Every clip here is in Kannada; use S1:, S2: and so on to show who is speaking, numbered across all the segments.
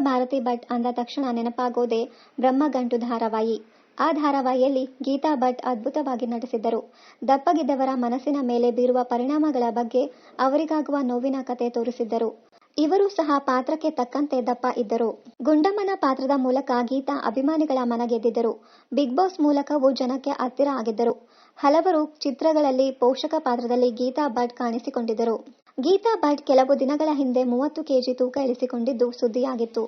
S1: ಭಾರತಿ ಭಟ್ ಅಂದ ತಕ್ಷಣ ನೆನಪಾಗೋದೇ ಬ್ರಹ್ಮಗಂಟು ಧಾರಾವಾಹಿ. ಆ ಧಾರಾವಾಹಿಯಲ್ಲಿ ಗೀತಾ ಭಟ್ ಅದ್ಭುತವಾಗಿ ನಟಿಸಿದ್ದರು. ದಪ್ಪಗಿದ್ದವರ ಮನಸ್ಸಿನ ಮೇಲೆ ಬೀರುವ ಪರಿಣಾಮಗಳ ಬಗ್ಗೆ ಅವರಿಗಾಗುವ ನೋವಿನ ಕತೆ ತೋರಿಸಿದ್ದರು. ಇವರು ಸಹ ಪಾತ್ರಕ್ಕೆ ತಕ್ಕಂತೆ ದಪ್ಪ ಇದ್ದರು. ಗುಂಡಮ್ಮನ ಪಾತ್ರದ ಮೂಲಕ ಗೀತಾ ಅಭಿಮಾನಿಗಳ ಮನ ಗೆದ್ದಿದ್ದರು. ಬಿಗ್ ಬಾಸ್ ಮೂಲಕವೂ ಜನಕ್ಕೆ ಹತ್ತಿರ ಆಗಿದ್ದರು. ಹಲವರು ಚಿತ್ರಗಳಲ್ಲಿ ಪೋಷಕ ಪಾತ್ರದಲ್ಲಿ ಗೀತಾ ಭಟ್ ಕಾಣಿಸಿಕೊಂಡಿದ್ದರು. ಗೀತಾ ಭಟ್ ಕೆಲವು ದಿನಗಳ ಹಿಂದೆ 30 ಕೆಜಿ ತೂಕ ಇಳಿಸಿಕೊಂಡಿದ್ದು ಸುದ್ದಿಯಾಗಿತ್ತು.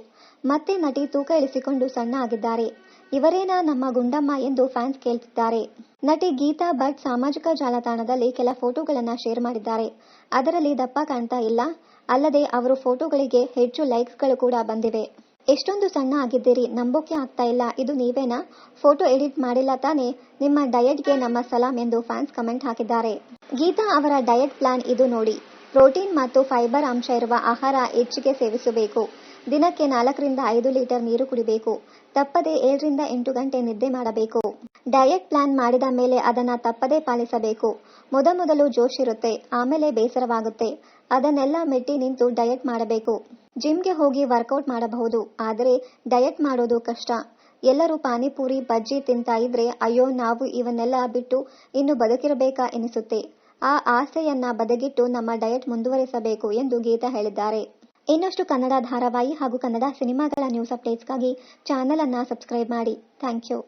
S1: ಮತ್ತೆ ನಟಿ ತೂಕ ಇಳಿಸಿಕೊಂಡು ಸಣ್ಣ ಆಗಿದ್ದಾರೆ. ಇವರೇನಾ ನಮ್ಮ ಗುಂಡಮ್ಮ ಎಂದು ಫ್ಯಾನ್ಸ್ ಕೇಳ್ತಿದ್ದಾರೆ. ನಟಿ ಗೀತಾ ಭಟ್ ಸಾಮಾಜಿಕ ಜಾಲತಾಣದಲ್ಲಿ ಕೆಲ ಫೋಟೋಗಳನ್ನ ಶೇರ್ ಮಾಡಿದ್ದಾರೆ. ಅದರಲ್ಲಿ ದಪ್ಪ ಕಾಣ್ತಾ ಇಲ್ಲ. ಅಲ್ಲದೆ ಅವರು ಫೋಟೋಗಳಿಗೆ ಹೆಚ್ಚು ಲೈಕ್ಸ್ಗಳು ಕೂಡ ಬಂದಿವೆ. ಎಷ್ಟೊಂದು ಸಣ್ಣ ಆಗಿದ್ದೀರಿ, ನಂಬೋಕೆ ಆಗ್ತಾ ಇಲ್ಲ, ಇದು ನೀವೇನಾ? ಫೋಟೋ ಎಡಿಟ್ ಮಾಡಿಲ್ಲ ತಾನೇ? ನಿಮ್ಮ ಡಯಟ್ಗೆ ನಮ್ಮ ಸಲಾಂ ಎಂದು ಫ್ಯಾನ್ಸ್ ಕಮೆಂಟ್ ಹಾಕಿದ್ದಾರೆ. ಗೀತಾ ಅವರ ಡಯಟ್ ಪ್ಲಾನ್ ಇದು ನೋಡಿ. ಪ್ರೋಟೀನ್ ಮತ್ತು ಫೈಬರ್ ಅಂಶ ಇರುವ ಆಹಾರ ಹೆಚ್ಚಿಗೆ ಸೇವಿಸಬೇಕು. ದಿನಕ್ಕೆ 4 ರಿಂದ 5 ಲೀಟರ್ ನೀರು ಕುಡಿಬೇಕು. ತಪ್ಪದೆ 7 ರಿಂದ 8 ಗಂಟೆ ನಿದ್ದೆ ಮಾಡಬೇಕು. ಡಯಟ್ ಪ್ಲಾನ್ ಮಾಡಿದ ಮೇಲೆ ಅದನ್ನ ತಪ್ಪದೇ ಪಾಲಿಸಬೇಕು. ಮೊದಲು ಜೋಶ್ ಇರುತ್ತೆ, ಆಮೇಲೆ ಬೇಸರವಾಗುತ್ತೆ. ಅದನ್ನೆಲ್ಲ ಮೆಟ್ಟಿ ನಿಂತು ಡಯಟ್ ಮಾಡಬೇಕು. ಜಿಮ್ಗೆ ಹೋಗಿ ವರ್ಕೌಟ್ ಮಾಡಬಹುದು, ಆದರೆ ಡಯಟ್ ಮಾಡೋದು ಕಷ್ಟ. ಎಲ್ಲರೂ ಪಾನಿಪೂರಿ ಬಜ್ಜಿ ತಿಂತಾ ಇದ್ರೆ ಅಯ್ಯೋ ನಾವು ಇವನ್ನೆಲ್ಲ ಬಿಟ್ಟು ಇನ್ನು ಬದುಕಿರಬೇಕಾ ಎನಿಸುತ್ತೆ. ಆ ಆಸೆಯನ್ನ ಬದಿಗಿಟ್ಟು ನಮ್ಮ ಡಯಟ್ ಮುಂದುವರಿಸಬೇಕು ಎಂದು ಗೀತಾ ಹೇಳಿದ್ದಾರೆ. ಇನ್ನಷ್ಟು ಕನ್ನಡ ಧಾರಾವಾಹಿ ಹಾಗೂ ಕನ್ನಡ ಸಿನಿಮಾಗಳ ನ್ಯೂಸ್ ಅಪ್ಡೇಟ್ಸ್ಗಾಗಿ ಚಾನೆಲ್ ಅನ್ನ ಸಬ್ಸ್ಕ್ರೈಬ್ ಮಾಡಿ. Thank you.